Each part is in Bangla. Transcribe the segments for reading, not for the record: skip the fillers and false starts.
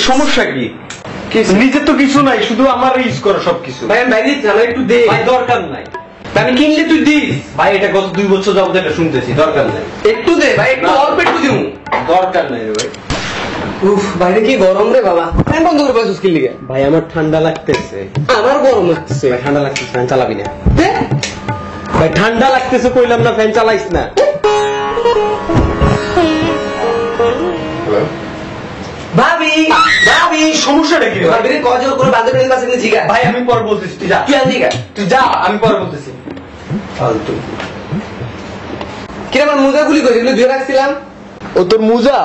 সমস্যা কি? নিজের তো কিছু নাই, শুধু আমার ইউজ করো সবকিছু। ভাই আমি বাইরে দিচ্ছি, আমার একটু দে। ভাই দরকার নাই, আমি কিনলে তুই দিস। ভাই এটা গত 2 বছর যাবত এটা শুনতেছি, দরকার নাই। একটু দে ভাই, একটু অল্প একটু দিও। দরকার নাই রে ভাই। উফ, বাইরে কি গরম রে বাবা। ফ্যান বন্ধ করে পাচ্ছিস কি লিগে? ভাই আমার ঠান্ডা লাগতেছে। আমার গরম লাগতেছে। ভাই ঠান্ডা লাগতেছে, ফ্যান চালাবি না। দে। ভাই ঠান্ডা লাগতেছে কইলাম না, ফ্যান চালাইস না। ভাবি, ভাবি, সমস্যাটা কি রে? ভাবি রে কজল করে বাজে প্রেম বাজে কিনে জিগা। ভাই আমি পরে বলতেছি, তুই যা। তুই আন জিগা। তুই যা, আমি পরে বলতেছি। ফালতু। কি রে আমার মোজাগুলি কই, এগুলো ধুয়ে রাখছিলাম। ও তোর মুজা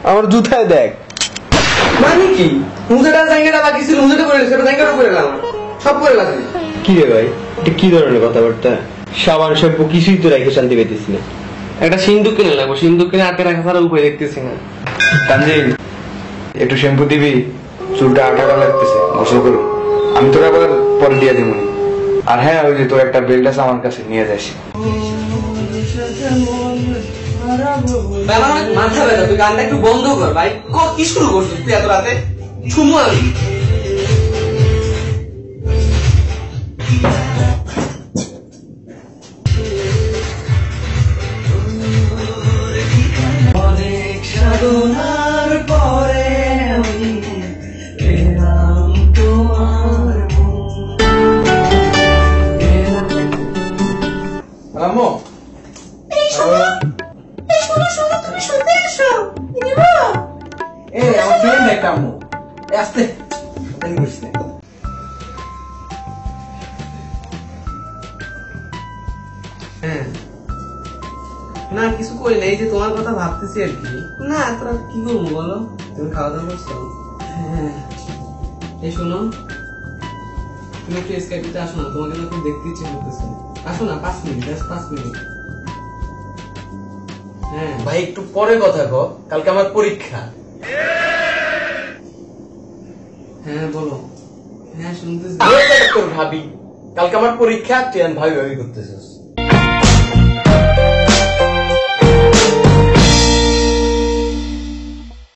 আমার জুতায় দেখ। মানে কি? মোজাটা জায়গাটা বাকি ছিল, মোজাটা করে সেটা জায়গাটা করে গেলাম। সব করে লাগবে। কি রে ভাই, এটা কি ধরনের কথাবার্তা? সাবান শ্যাম্পু কিছুই তো রেখে শান্তি পেতেছি না। একটা সিন্দুক কিনে লাগবো, সিন্দুক কিনে আটকে রাখা ছাড়া উপায় দেখতেছি না। তানজিল একটু শ্যাম্পু দিবি, চুলটা আঠাটা লাগতেছে, গোসল করুন। আমি তোর আবার পরে দিয়ে দিব। আর হ্যাঁ, ওই যে তোর একটা বেল্ট আছে আমার কাছে, নিয়ে যাস। আমার মাথা ব্যথা, তুই গানটা একটু বন্ধ কর ভাই। কি শুরু করছিস তুই এত রাতে? ছুমু আমি। অনেক সাধনার পরে আমি পেলাম তোমার রামো এই আমার ফ্রেন্ড একটা আম্মু আসতে হ্যাঁ না কিছু করি না, এই যে তোমার কথা ভাবতেছি আর কি। না তোরা কি করবো বলো? তুমি খাওয়া দাওয়া করছো? হ্যাঁ। এই শোনো, তুমি একটু স্কাইপিতে আসো না, তোমাকে না খুব দেখতে ইচ্ছে করতেছে। আসো না, 5 মিনিট, জাস্ট 5 মিনিট। হ্যাঁ ভাই একটু পরে কথা কও, কালকে আমার পরীক্ষা। হ্যাঁ বলো। হ্যাঁ শুনতেছি। ভাবি কালকে আমার পরীক্ষা, তুই ভাবি ভাবি করতেছিস।